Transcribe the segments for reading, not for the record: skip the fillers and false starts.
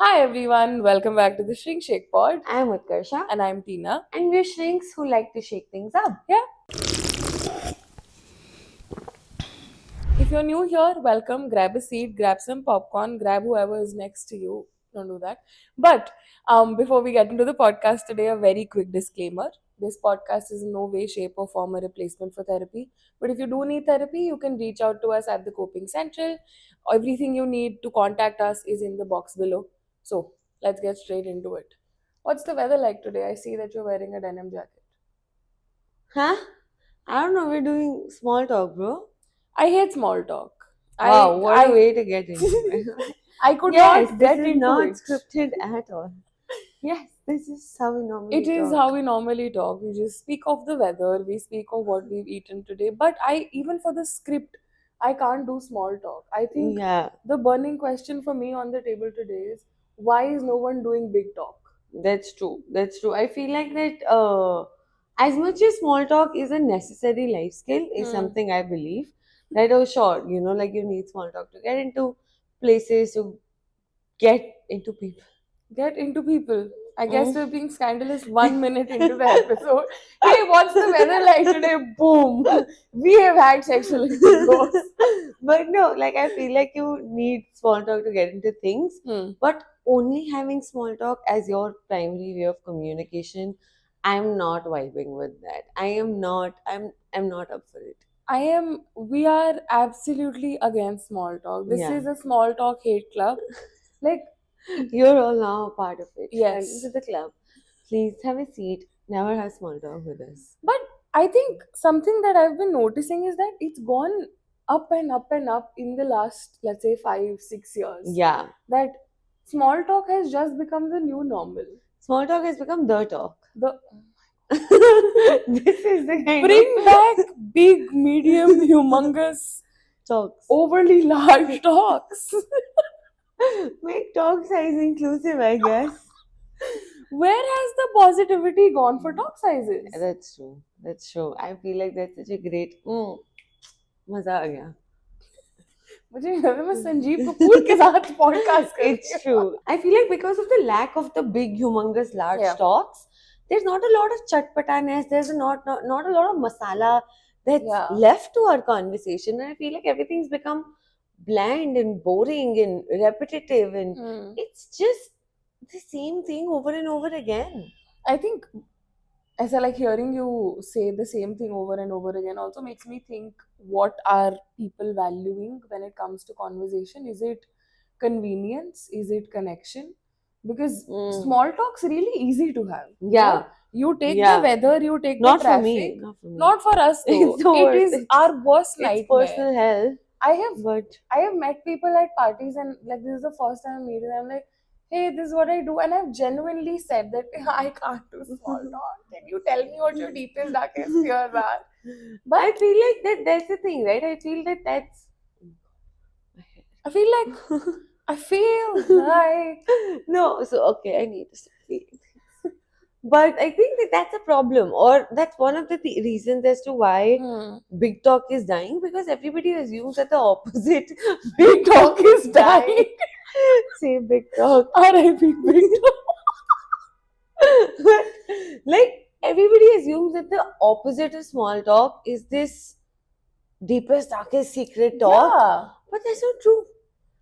Hi everyone, welcome back to the Shrink Shake Pod. I'm Utkarsha, And I'm Tina. and we're shrinks who like to shake things up. If you're new here, welcome. Grab a seat, grab some popcorn, grab whoever is next to you. Don't do that. But before we get into the podcast today, a very quick disclaimer. This podcast is in no way, shape, or form a replacement for therapy. But if you do need therapy, you can reach out to us at the Coping Central. Everything you need to contact us is in the box below. So let's get straight into it. What's the weather like today? I see that you're wearing a denim jacket. Huh? I don't know, we're doing small talk, bro. I hate small talk. Wow, what a I way to get into it. I could Yes, not this get is into not it. scripted at all. Yes, this is how we normally It is talk. how we normally talk. We just speak of the weather, we speak of what we've eaten today. But I even for the script, I can't do small talk. I think Yeah, the burning question for me on the table today is why is no one doing big talk? that's true. That's true. I feel like that as much as small talk is a necessary life skill, is Hmm. something I believe. That oh sure, like you need small talk to get into places, to get into people. Get into people. I guess Mm. we're being scandalous 1 minute into the episode. Hey, what's the weather like today? Boom. We have had sexual intercourse. But no, like I feel like you need small talk to get into things, Hmm. but only having small talk as your primary way of communication, I'm not vibing with that. I'm not up for it. We are absolutely against small talk. This Yeah. is a small talk hate club. Like, You're all now a part of it. Welcome to yes. the club. Please have a seat. Never have small talk with us. But I think something that I've been noticing is that it's gone up and up and up in the last, let's say, 5, 6 years. Yeah. That small talk has just become the new normal. Small talk has become the talk. The This is the kind of bring back big, medium, humongous, talks. overly large talks. Make talk size inclusive, I guess. Where has the positivity gone for talk sizes? That's true. That's true. I feel like that's such a great. मजा आ गया. मुझे लगा मैं संजीव कपूर के साथ podcast कर रही It's हूँ. true. I feel like because of the lack of the big, humongous, large Yeah. talks, there's not a lot of chatpataness. There's not a lot of masala that's Yeah. left to our conversation. And I feel like everything's become bland and boring and repetitive, and it's just the same thing over and over again. I think as I like hearing you say the same thing over and over again also makes me think what are people valuing when it comes to conversation? Is it convenience? Is it connection? Because small talk's really easy to have. Yeah. You take Yeah. the weather, you take Not the for traffic. me. Not for me. Not for us though. It's the It worst. is It's- our worst It's nightmare. personal hell. But I have met people at parties and like this is the first time I'm meeting them. I'm like, hey, this is what I do, and I've genuinely said that I can't do small talk. Can you tell me what your deepest darkest fears are? But I feel like that's the thing, right? I feel that that's. I feel like I feel like No, so okay, I need to stop feeling. But I think that that's a problem, or that's one of the reasons as to why big talk is dying, because everybody assumes that the opposite big talk is dying. Say big talk. R.I.P. Big talk. But like everybody assumes that the opposite of small talk is this deepest, darkest secret talk. Yeah. But that's not true.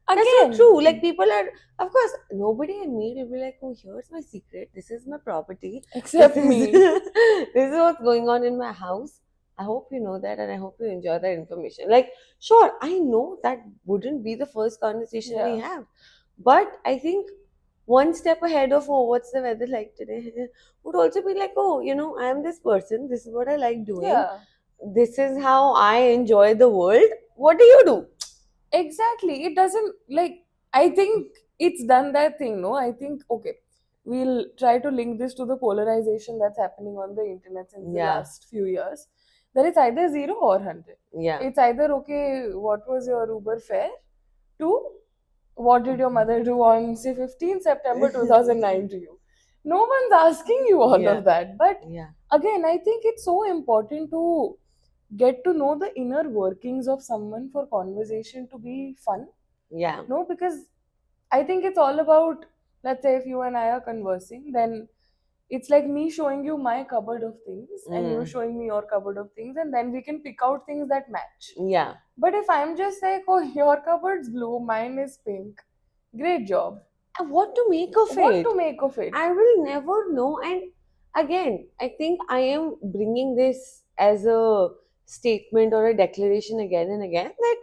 That's Again, not true. Like people are, of course, nobody in me will be like, oh, here's my secret. This is my property. except This is- me. This is what's going on in my house. I hope you know that, and I hope you enjoy that information. Like, sure, I know that wouldn't be the first conversation we Yeah. have, but I think one step ahead of, oh, what's the weather like today, would also be like, oh, I am this person. This is what I like doing. Yeah. This is how I enjoy the world. What do you do? Exactly. It doesn't like I think it's done that thing, no? I think okay. We'll try to link this to the polarization that's happening on the internet since the Yeah. last few years. That it's either 0 or 100. Yeah. It's either okay, what was your Uber fare? To what did your mother do on say 15 September 2009 to you? No one's asking you all Yeah. of that. But Yeah. again, I think it's so important to get to know the inner workings of someone for conversation to be fun. Yeah. No, because I think it's all about let's say if you and I are conversing, then it's like me showing you my cupboard of things and you showing me your cupboard of things, and then we can pick out things that match. Yeah. But if I'm just like, oh, your cupboard's blue, mine is pink, great job. And what to make of What it? to make of it? I will never know. And again, I think I am bringing this as a statement or a declaration again and again that,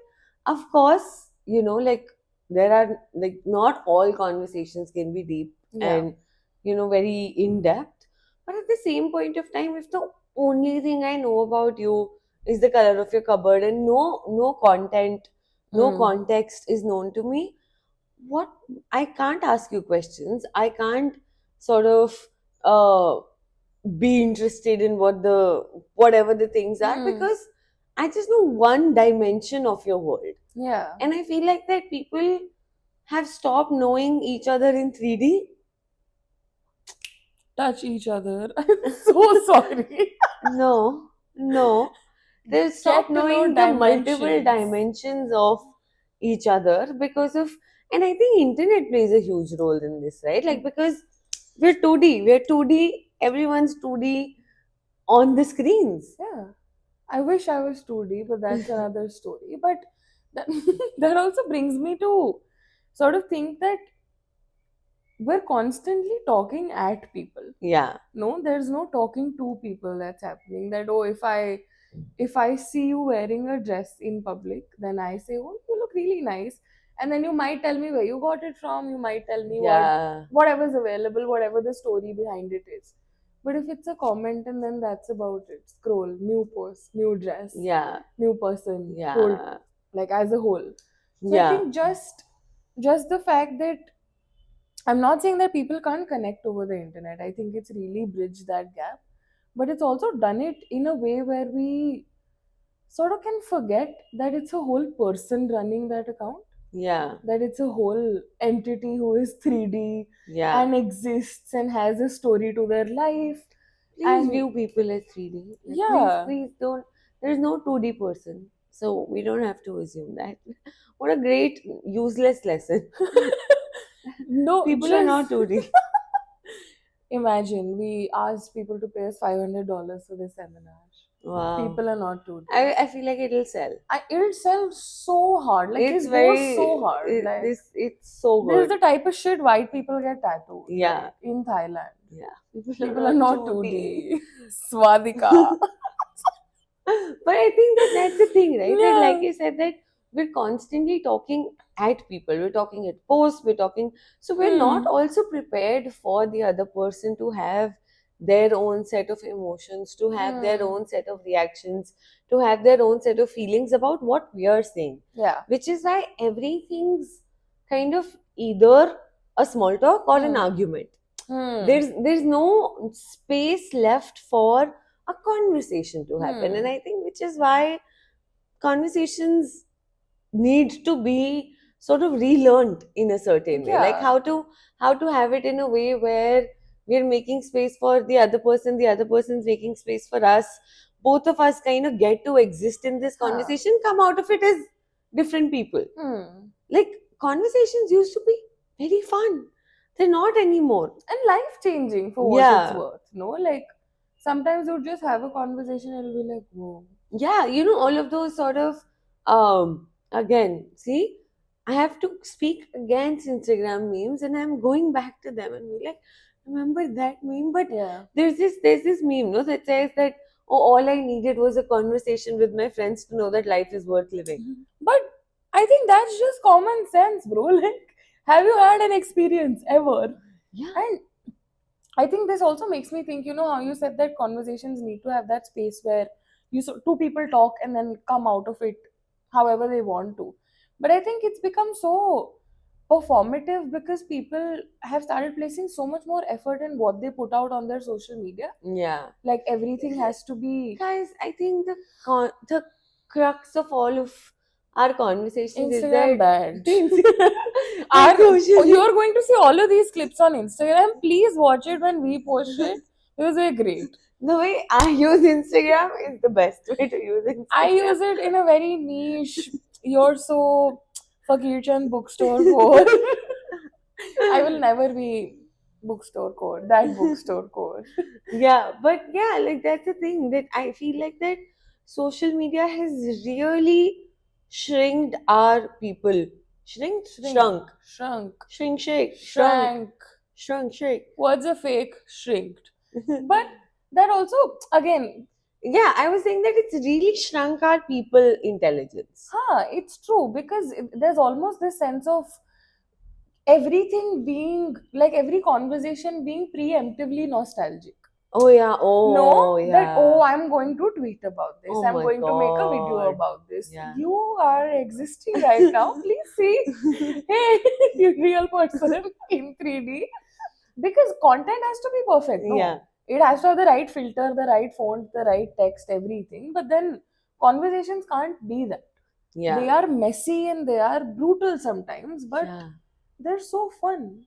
of course, like there are, like, not all conversations can be deep Yeah. and, very in depth. But at the same point of time, if the only thing I know about you is the color of your cupboard and no content, no context is known to me, what, I can't ask you questions. I can't sort of uh, be interested in whatever the things are, because I just know one dimension of your world. Yeah. And I feel like that people have stopped knowing each other in 3D. Touch each other. I'm so sorry. No, they've stopped Get to know knowing the multiple dimensions. dimensions of each other because of, and I think internet plays a huge role in this, right? Like, because we're 2D, everyone's 2D on the screens. Yeah. I wish I was 2D, but that's another story. But that, that also brings me to sort of think that we're constantly talking at people. Yeah. No, there's no talking to people that's happening. That, oh, if I see you wearing a dress in public, then I say, oh, you look really nice. And then you might tell me where you got it from, you might tell me Yeah. whatever's available, whatever the story behind it is. But if it's a comment and then that's about it, scroll, new post, new dress, Yeah. new person, Yeah. whole, like as a whole. So I Yeah. think just the fact that I'm not saying that people can't connect over the internet. I think it's really bridged that gap. But it's also done it in a way where we sort of can forget that it's a whole person running that account. Yeah. That it's a whole entity who is 3D Yeah. and exists and has a story to their life. Please And view people as 3D. Like, yeah. Please don't. There's no 2D person. So we don't have to assume that. What a great useless lesson. No, People are not 2D. Imagine we asked people to pay us $500 for this seminar. Wow. People are not 2D. I feel like it'll sell. It'll sell so hard. Like It's it very goes so hard. Like it's so this is good. the type of shit white people get tattooed. Yeah. Like, in Thailand. Yeah. People are not 2D. Swadika. But I think that's the thing, right? That, Yeah. like you said, that we're constantly talking at people. We're talking at posts. We're talking. So we're not also prepared for the other person to have their own set of emotions, to have their own set of reactions, to have their own set of feelings about what we are saying. Yeah. Which is why everything's kind of either a small talk or an argument. There's no space left for a conversation to happen. And I think which is why conversations need to be sort of relearned in a certain way. Like Yeah. how to have it in a way where we're making space for the other person's making space for us. Both of us kind of get to exist in this conversation, come out of it as different people. Like, conversations used to be very fun. They're not anymore. And life changing for what Yeah. it's worth. No, like sometimes you just have a conversation and it'll be like, whoa. Yeah, all of those sort of again, see, I have to speak against Instagram memes and I'm going back to them and be like, remember that meme? But Yeah. there's this meme, no, that says that, oh, all I needed was a conversation with my friends to know that life is worth living. But I think that's just common sense, bro. Like, have you had an experience ever? Yeah. And I think this also makes me think, how you said that conversations need to have that space where two people talk and then come out of it however they want to. But I think it's become so performative because people have started placing so much more effort in what they put out on their social media. Yeah. Like everything has to be Guys, I think the crux of all of our conversations Instagram is bad. that You're going to see all of these clips on Instagram. Please watch it when we post it because we're great. The way I use Instagram is the best way to use Instagram. I use it in a very niche, you're so Fakir Chand bookstore for I will never be bookstore core, that bookstore core. Yeah, but yeah, like that's the thing that I feel like that social media has really shrinked our people. Shrink, Shrunk, shrunk, shrunk, shrank. shrink. Words are fake, shrinked. But that also, again, Yeah, I was saying that it's really shrunk our people intelligence. it's true because there's almost this sense of everything being like every conversation being preemptively nostalgic. Oh yeah, oh No, that oh, yeah. I'm going to tweet about this, Oh I'm my going to make a video god. about this. Yeah. You are existing right now. Please see, hey, you real person in 3D. Because content has to be perfect, Yeah, no? It has to have the right filter, the right font, the right text, everything. But then conversations can't be that. They yeah, are messy and they are brutal sometimes, but yeah. they're so fun.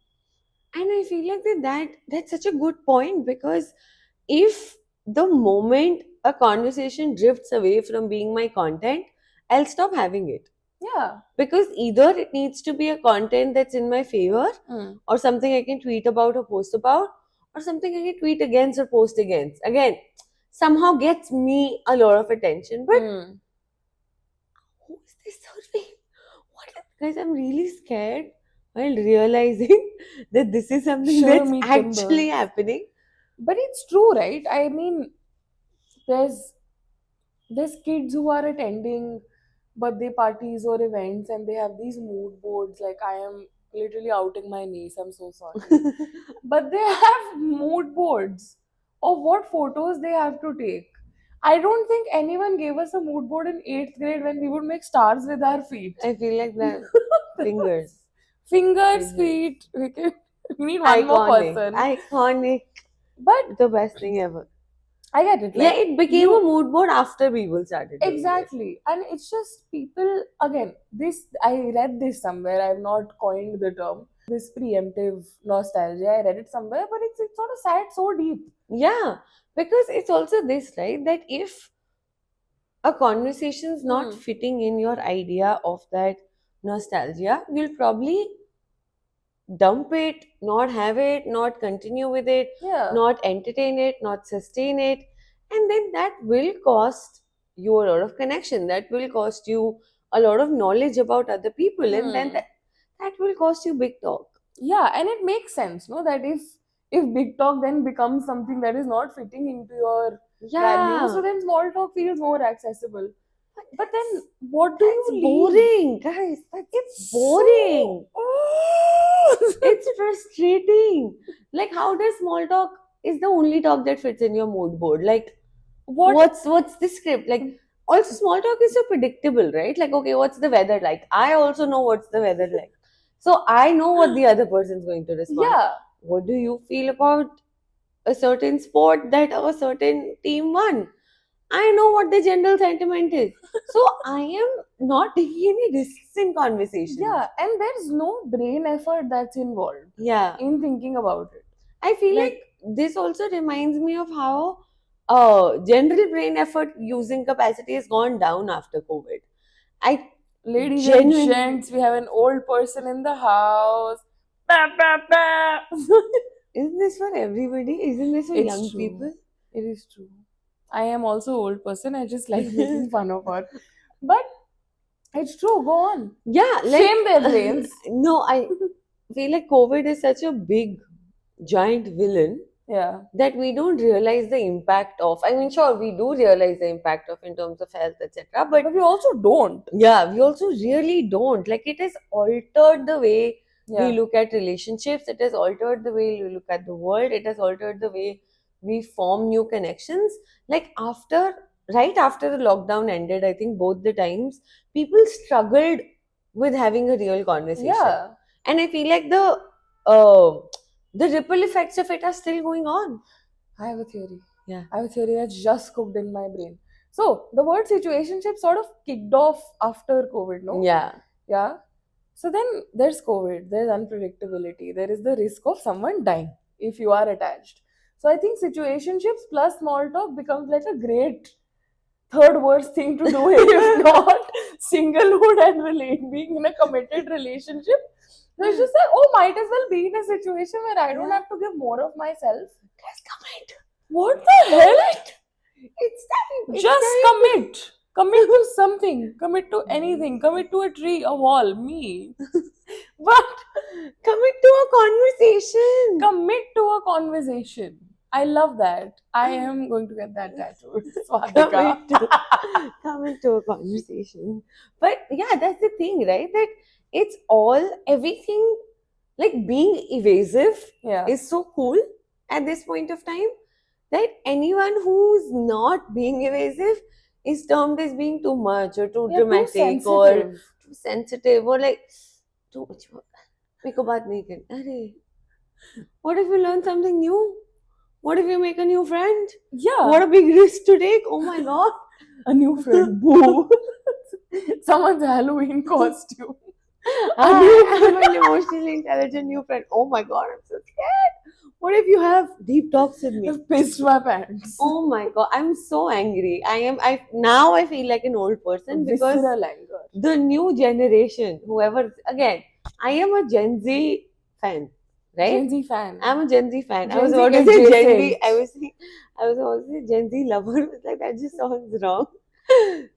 And I feel like that's such a good point because if the moment a conversation drifts away from being my content, I'll stop having it. Yeah. Because either it needs to be a content that's in my favor, Mm. or something I can tweet about or post about, or something I can tweet against or post against. Again, somehow gets me a lot of attention. But Mm. who is this survey? What? Guys, I'm really scared while realizing that this is something Shiver that's me actually timbers. happening. But it's true, right? I mean, there's there's kids who are attending birthday parties or events and they have these mood boards. Like I am literally outing my niece, I'm so sorry. But they have mood boards of what photos they have to take. I don't think anyone gave us a mood board in 8th grade when we would make stars with our feet. I feel like that. Fingers. Fingers, Fingers. feet. We need one more Iconic. person. Iconic. But The best thing ever. I get it. Yeah, Like it became a you mood board after people started doing it. exactly, and it's just people again. This I read this somewhere. I've not coined the term. This preemptive nostalgia. I read it somewhere, but it's sort of sad so deep. Yeah, because it's also this, right? That if a conversation's not Hmm. fitting in your idea of that nostalgia, you'll probably dump it, not have it, not continue with it, Yeah. not entertain it, not sustain it. And then that will cost you a lot of connection. That will cost you a lot of knowledge about other people. And then Hmm. that will cost you big talk. Yeah, and it makes sense, no? That if big talk then becomes something that is not fitting into your values, so Yeah, then small talk feels more accessible. But then, what do that's you leave? boring, guys. That's boring. It's frustrating. Like, how does small talk is the only talk that fits in your mood board? Like, what? what's the script? Like, also small talk is so predictable, right? Like, okay, what's the weather like? I also know what's the weather like. So I know what the other person's going to respond. Yeah, What do you feel about a certain sport that a certain team won? I know what the general sentiment is. So I am not taking any risks in conversations. yeah, and there's no brain effort that's involved Yeah. in thinking about it. I feel Like- like this also reminds me of how general brain effort using capacity has gone down after COVID. I Ladies Genuine- and gents, we have an old person in the house. Bah, bah, bah. Isn't this for everybody? Isn't this for It's young true. people? It is true. I am also old person. I just like making fun of her. But it's true. Go on. Yeah, Shame their brains. No, I feel like COVID is such a big, giant villain Yeah. that we don't realize the impact of. I mean, sure, we do realize the impact of in terms of health, etc. But But we also don't. yeah, we also really don't. Like, it has altered the way Yeah. we look at relationships, it has altered the way we look at the world, it has altered the way we form new connections. Like, right after the lockdown ended, I think both the times, people struggled with having a real conversation. Yeah. And I feel like the ripple effects of it are still going on. I have a theory. Yeah. I have a theory that's just cooked in my brain. So the word situationship sort of kicked off after COVID, no? Yeah. Yeah. So then there's COVID, there's unpredictability, there is the risk of someone dying if you are attached. So I think situationships plus small talk becomes like a great third worst thing to do if not singlehood and being in a committed relationship. So it's just like, oh, might as well be in a situation where I don't Yeah. have to give more of myself. Just commit. What the hell? It's time. It's Just time. commit. Commit to something. Commit to anything. Commit to a tree, a wall, me. But Commit to a conversation. commit to a conversation. I love that. I am going to get that tattooed. Swadika. Commit to a conversation. But yeah, that's the thing, right? That it's all everything, like being evasive Yeah. is so cool at this point of time that anyone who's not being evasive is termed as being too much or too Yeah, too dramatic or sensitive. too sensitive or like too much. मेरे को बात नहीं करनी. अरे, what if you learn something new? What if you make a new friend? Yeah. What a big risk to take. Oh my god. A new friend. Boo. Someone's Halloween costume. I'm an emotionally intelligent new friend. Oh my god, I'm so scared. What if you have deep talks with me? I've pissed my pants. Oh my god, I'm so angry. Now I feel like an old person because Visceral anger. the new generation, whoever, again, I am a Gen Z fan, right? Gen Z fan. I'm a Gen Z fan. I Gen was Z about to say Gen Z. adjacent. I was about to say Gen Z lover. But like that just sounds wrong.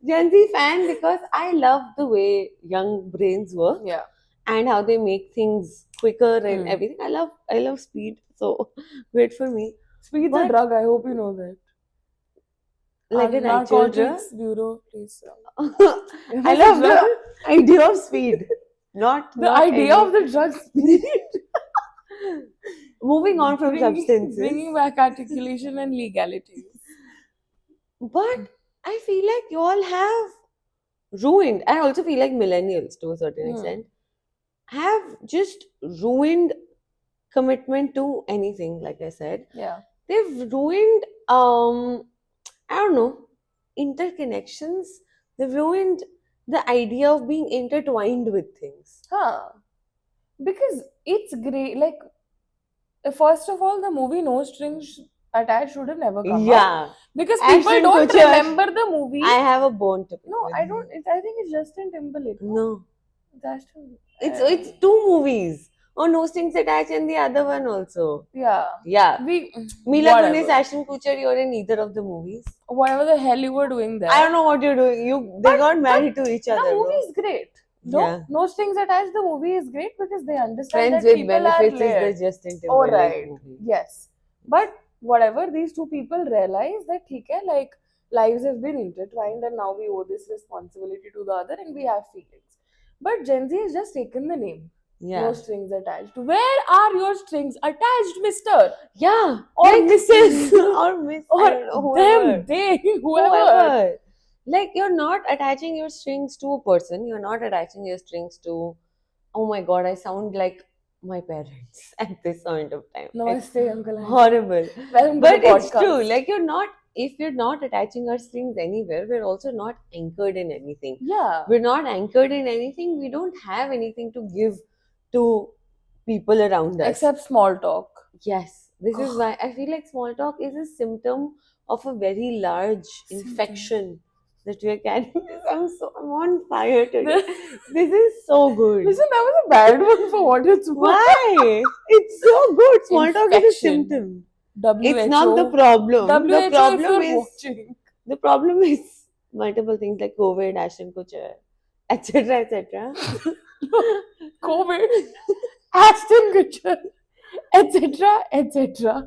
Gen Z fan because I love the way young brains work Yeah. and how they make things quicker and Hmm. everything. I love speed. So great for me. Speed's a But- drug. I hope you know that. Like an actual drug. Narcotics Bureau, please. I love the idea of speed. Not the idea of the drug speed. moving on from Bringing- substances. Bringing back articulation and legality. But I feel like you all have ruined. I also feel like millennials, to a certain Hmm. extent, have just ruined commitment to anything. Like I said, Yeah. they've ruined. I don't know, interconnections. They've ruined the idea of being intertwined with things. Huh. Because it's great. Like, first of all, the movie No Strings Attached should have never come out. Yeah, Because Ashton people don't Kutcher. remember the movie. I have a bone to pick No, with I him. don't. I think it's Justin Timberlake. No, It's Ashton. it's two movies. Oh, No Strings Attached and the other one also. Yeah. Yeah. We. Mila whatever. Kunis, Ashton Kutcher, you're in neither of the movies. Whatever the hell you were doing there. I don't know what you're doing. They But got married to each The other. movie bro. is great. No, Yeah. No Strings Attached. The movie is great because they understand Friends that with people Benefits are is layered. the Justin Oh, Timberlake right. movie. Yes, but whatever, these two people realize that ठीक है, like lives have been intertwined and now we owe this responsibility to the other and we have feelings. But Gen Z has just taken the name. Yeah. No strings attached. Where are your strings attached, Mister? Yeah. Or Mrs. or Miss. I don't know, Or whoever. them, they, whoever. Whoever. Like, you're not attaching your strings to a person. You're not attaching your strings to, oh my god, I sound like my parents at this point of time. It's Namaste, Uncle. Auntie. horrible. Welcome to But the it's podcast. true. Like, if you're not attaching our strings anywhere, we're also not anchored in anything. Yeah. We're not anchored in anything. We don't have anything to give to people around us. Except small talk. Yes, this is why I feel like small talk is a symptom of a very large Symptom. infection that we are carrying. I'm on fire today. This is so good. Listen, that was a bad one for what it's worth. Why? It's so good. Small talk is a Infection. symptom. WHO. It's not the problem. WHO, The if problem you're is watching. the problem is multiple things like COVID, Ashton Kutcher, etc., etc. COVID, Ashton Kutcher, etc., etc.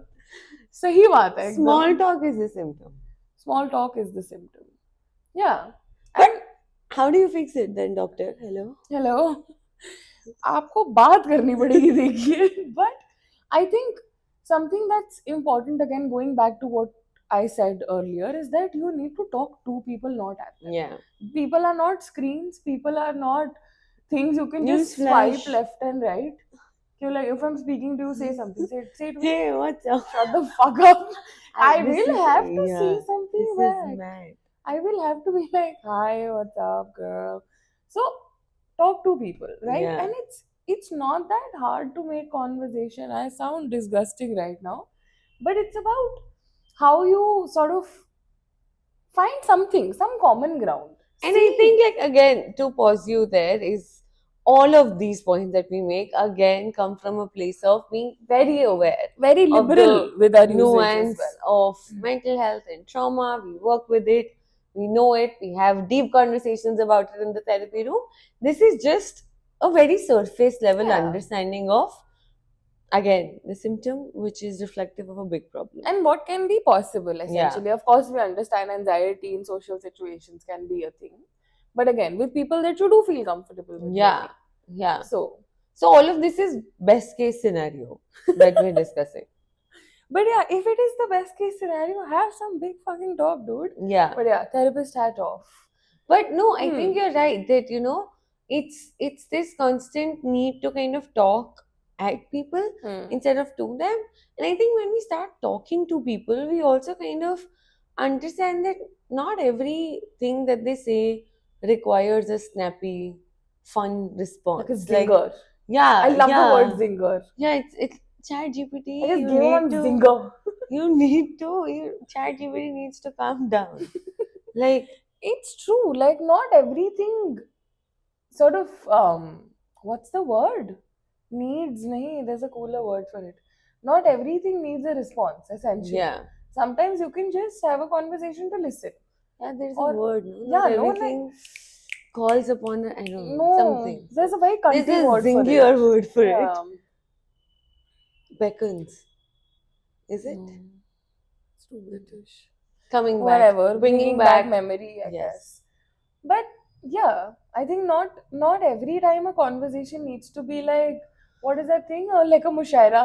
सही बात है एकदम. Small talk is a symptom. Small talk is the symptom. Yeah. But- And How do you fix it then, doctor? Hello? hello. आपको बात करनी पड़ेगी देखिए. But I think something that's important, again going back to what I said earlier, is that you need to talk to people, not at them. Yeah. People are not screens. People are not things you can just Newsflash. swipe left and right. You're like, if I'm speaking to you, say something. Say to me, Hey, what's up? shut the fuck up. I This will is- have to yeah, say something This back. is mad. I will have to be like, hi, what's up, girl? So talk to people, right? Yeah. And it's not that hard to make conversation. I sound disgusting right now, but it's about how you sort of find something, some common ground. And I think, like, again, to pause you there is all of these points that we make again come from a place of being very aware Very of liberal with our usage as nuance well. of mental health and trauma. We work with it, we know it, we have deep conversations about it in the therapy room. This is just a very surface level Yeah. understanding of, again, the symptom, which is reflective of a big problem. And what can be possible, essentially. Of course, we understand anxiety in social situations can be a thing. But again, with people that you do feel comfortable with. Yeah, maybe. yeah. So, So all of this is best case scenario that we're discussing. but yeah, if it is the best case scenario, have some big fucking talk, dude. Yeah. But yeah, therapist hat off. But no, I think Hmm. you're right that, you know, it's this constant need to kind of talk at people Hmm. instead of to them. And I think when we start talking to people, we also kind of understand that not everything that they say requires a snappy, fun response. Like a zinger. yeah, I love yeah, the word zinger. yeah. It's ChatGPT. I just You gave need one to. zinger. You need to. ChatGPT needs to calm down. Like, It's true. Like, not everything sort of, what's the word? Needs, nahi, there's a cooler word for it. Not everything needs a response, essentially. yeah. Sometimes you can just have a conversation to listen. Yeah, there's a Or- word. No? yeah, Not no, like- everything calls upon I don't know, No, something. there's a very There's cunty a word for it. zingier word for it. Yeah. Beckons. Is it? No. It's too British. Coming back. Whatever, Bringing back back. memory, I Yes. guess. But yeah, I think not every time a conversation needs to be like, what is that thing? Like a mushaira.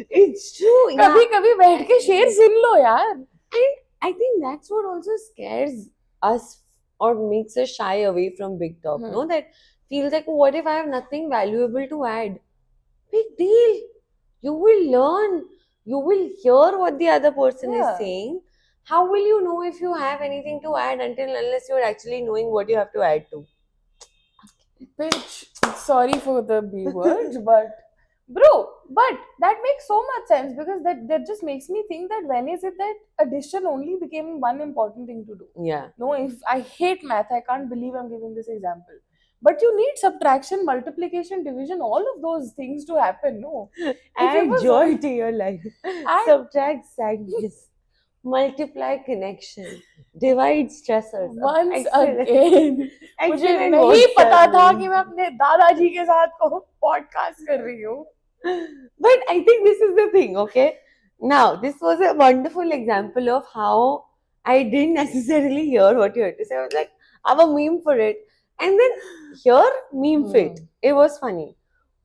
It's true. Yeah. कभी कभी बैठ के शेर सुन लो यार. I think that's what also scares us or makes us shy away from big talk. Hmm. No, that feels like, what if I have nothing valuable to add? Big deal. You will learn. You will hear what the other person Yeah. is saying. How will you know if you have anything to add unless you're actually knowing what you have to add to? Bitch, sorry for the B word, but bro, but that makes so much sense because that just makes me think that when is it that addition only became one important thing to do? Yeah. No, if I hate math, I can't believe I'm giving this example. But you need subtraction, multiplication, division, all of those things to happen. No, If it Add was joy all- to your life. Add- Subtract sadness. Multiply connection. Divide stressors. once Excellent. again, मुझे Excellent नहीं words, पता था Sharmin. कि मैं अपने दादाजी के साथ पॉडकास्ट कर रही हूँ. But I think this is the thing, okay? Now, this was a wonderful example of how I didn't necessarily hear what you had to say. I was like, I have a meme for it. And then here, meme fit. It was funny.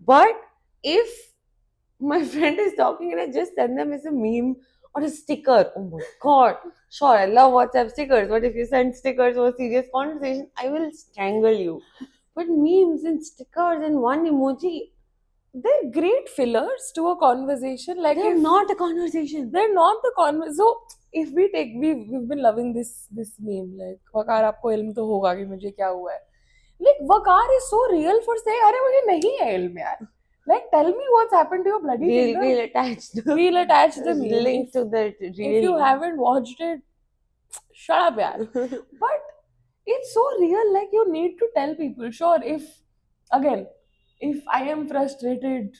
But if my friend is talking and I just send them as a meme or a sticker, oh my god, sure, I love WhatsApp stickers. But if you send stickers or serious conversation, I will strangle you. But memes and stickers and one emoji, They're great fillers to a conversation. Like they're if not a conversation. they're not the conversation. So if we take, we've been loving this meme like वकार आपको इल्म तो होगा कि मुझे क्या हुआ है. Like Waqar is so real for saying अरे मुझे नहीं है इल्म यार. Like tell me what's happened to your bloody finger. We'll attach the We'll attach the meme. link to that reel. If you haven't watched it, shut up yaar. But it's so real, like you need to tell people. Sure, if I am frustrated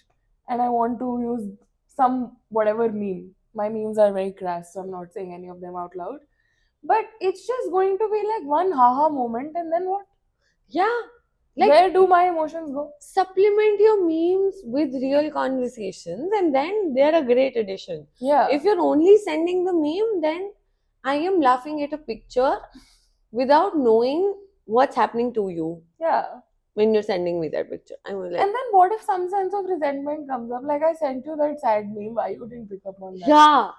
and I want to use some whatever meme, my memes are very crass, so I'm not saying any of them out loud. But it's just going to be like one haha moment, and then what? Yeah. Like, where do my emotions go? supplement your memes with real conversations, and then they're a great addition. Yeah. If you're only sending the meme, then I am laughing at a picture without knowing what's happening to you yeah. when you're sending me that picture. I'm like, And then what if some sense of resentment comes up? Like I sent you that sad meme, why you didn't pick up on that? yeah,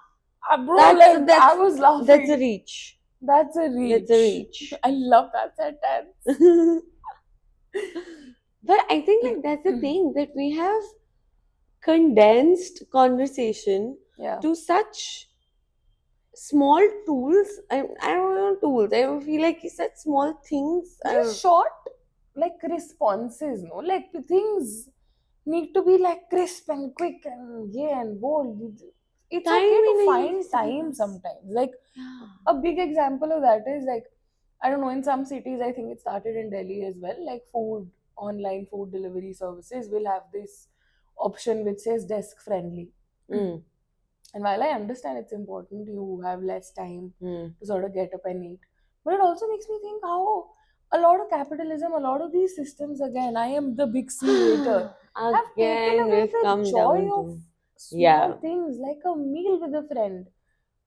Bro, That's- I was laughing. that's a reach. That's a reach. That's a reach. I love that sentence. But I think like that's the thing, that we have condensed conversation Yeah. to such small tools. I don't know tools. I feel like such small things. I don't know. Just short, like responses, no? Like the things need to be like crisp and quick and and bold. It's Time okay in to a find year's time silence. sometimes. Like Yeah. a big example of that is like I don't know, in some cities, I think it started in Delhi as well. Like online food delivery services will have this option which says desk friendly. Mm. And while I understand it's important, you have less time Mm. to sort of get up and eat. But it also makes me think how a lot of capitalism, a lot of these systems, again, I am the big C hater, have taken Again, away we've the come joy down of to, small yeah, things like a meal with a friend,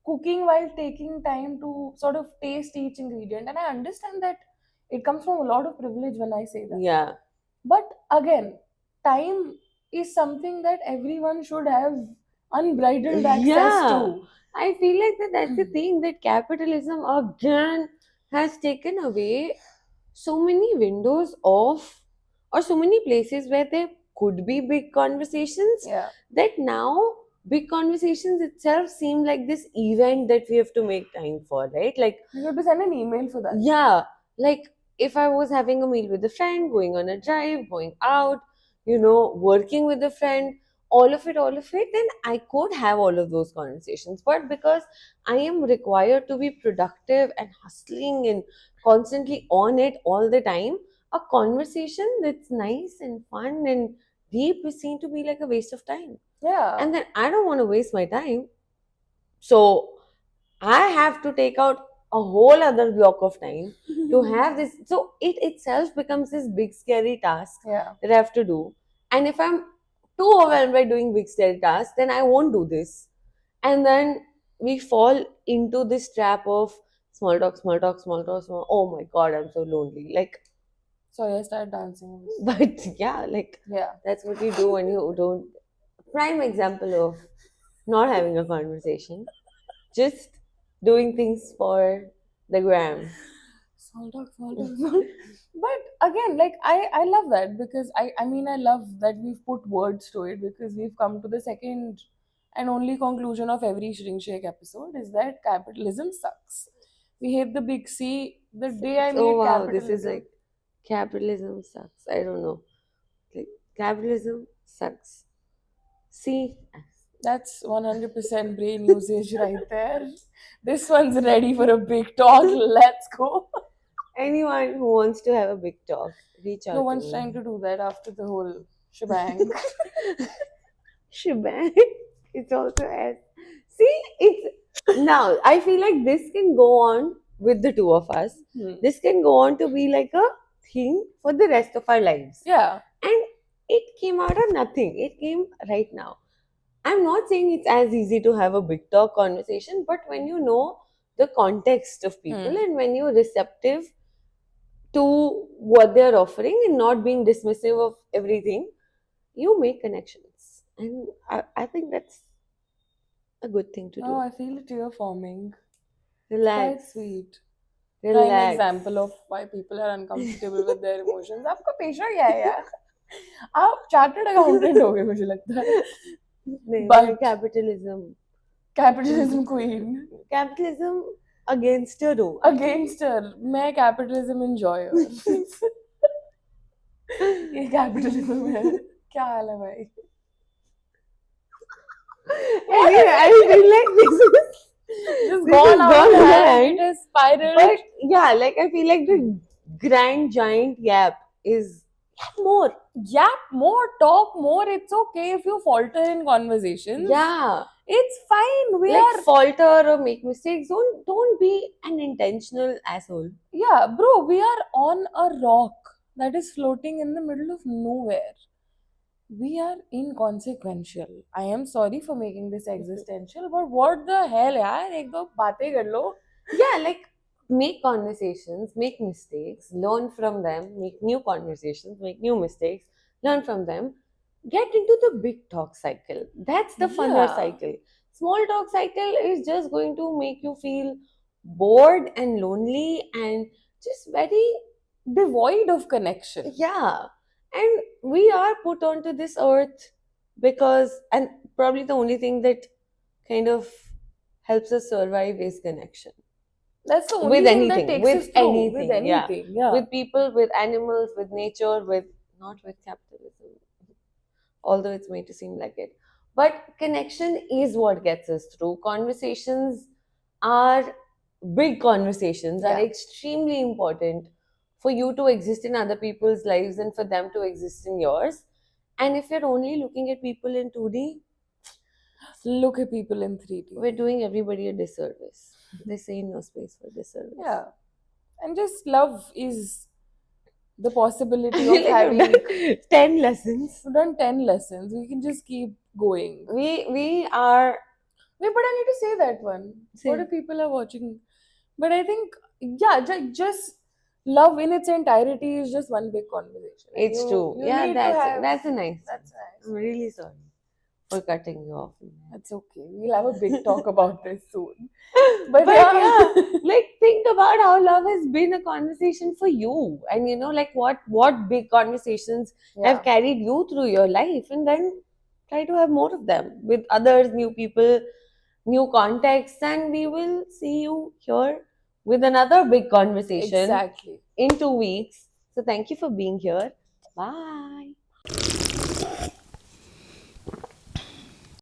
cooking while taking time to sort of taste each ingredient. And I understand that it comes from a lot of privilege when I say that. yeah, But again, time is something that everyone should have unbridled access yeah. to. I feel like that's the thing, that capitalism again has taken away so many windows of, or so many places where there could be big conversations, Yeah. that now big conversations itself seem like this event that we have to make time for, right? Like, You have to send an email for that. yeah, like if I was having a meal with a friend, going on a drive, going out, working with a friend, all of it, then I could have all of those conversations. But because I am required to be productive and hustling and constantly on it all the time, a conversation that's nice and fun and deep is seen to be like a waste of time. Yeah. And then I don't want to waste my time. So I have to take out a whole other block of time to have this. So it itself becomes this big scary task Yeah. that I have to do. And if I'm too overwhelmed by doing big scary tasks, then I won't do this. And then we fall into this trap of small talk, small talk, small talk, small. Oh my god, I'm so lonely. Like, Sorry, I started dancing. but yeah, like Yeah. that's what you do when you don't. Prime example of not having a conversation, just doing things for the gram. Small talk, small talk, small. But again, like I love that because I mean I love that we've put words to it because we've come to the second and only conclusion of every Shrink Shake episode is that capitalism sucks. We hate the big C. The day I Oh made wow, this is capitalism, like capitalism sucks. I don't know. Like, capitalism sucks. See, that's 100% brain usage right there. This one's ready for a big talk. Let's go. anyone who wants to have a big talk, reach No out to one's me. trying to do that after the whole shebang. Shebang. It's also S. See, it's now I feel like this can go on with the two of us. Hmm. This can go on to be like a thing for the rest of our lives. Yeah. And it came out of nothing. It came right now. I'm not saying it's as easy to have a big talk conversation, but when you know the context of people Hmm. and when you're receptive to what they're offering and not being dismissive of everything, you make connections. And I think that's a good thing to Oh, do. I feel a tear forming. Quite Relax. sweet. Prime Relax. example of why people are uncomfortable with their emotions. आपका पेशा क्या है यार? आप chartered accountant हो गए मुझे लगता है. But Capitalism. capitalism queen. Capitalism against a rule. Against her. मैं capitalism enjoyer. ये capitalism है. क्या हाल है भाई? Anyway, I feel like this Just has gone out gone of out of hand. hand. It has spiraled. But yeah, like I feel like the grand giant gap is more. Yap more, talk more. It's okay if you falter in conversations. Yeah. It's fine. We Like are falter or make mistakes. Don't be an intentional asshole. Yeah, bro, we are on a rock that is floating in the middle of nowhere. We are inconsequential. I am sorry for making this existential, but what the hell, yaar? एक दो बातें कर लो. Yeah, like make conversations, make mistakes, learn from them, make new conversations, make new mistakes, learn from them. Get into the big talk cycle. That's the funner Yeah. cycle. Small talk cycle is just going to make you feel bored and lonely and just very, Devoid of connection. yeah. And we are put onto this earth because, and probably the only thing that kind of helps us survive is connection. That's the only With thing that anything, takes with us through. With anything, yeah. anything, yeah. With people, with animals, with nature, with not with capitalism, although it's made to seem like it. But connection is what gets us through. Conversations are big conversations are Yeah. extremely important for you to exist in other people's lives and for them to exist in yours. And if you're only looking at people in 2D, Look at people in 3D. we're doing everybody a disservice. This ain't no space for disservice. Yeah. And just love is the possibility I feel of like having. we've done 10 lessons. We've done 10 lessons. We can just keep going. We are. Wait, but I need to say that one. Say. What if people are watching? But I think, yeah, just love in its entirety is just one big conversation. And It's true. You Yeah, need to have. that's a nice. That's nice. I'm really sorry for cutting you off. That's okay. We'll have a big talk about this soon. But yeah. yeah, like think about how love has been a conversation for you, and like what big conversations have carried you through your life, and then try to have more of them with others, new people, new contexts, and we will see you here with another big conversation Exactly. in 2 weeks. So thank you for being here. Bye.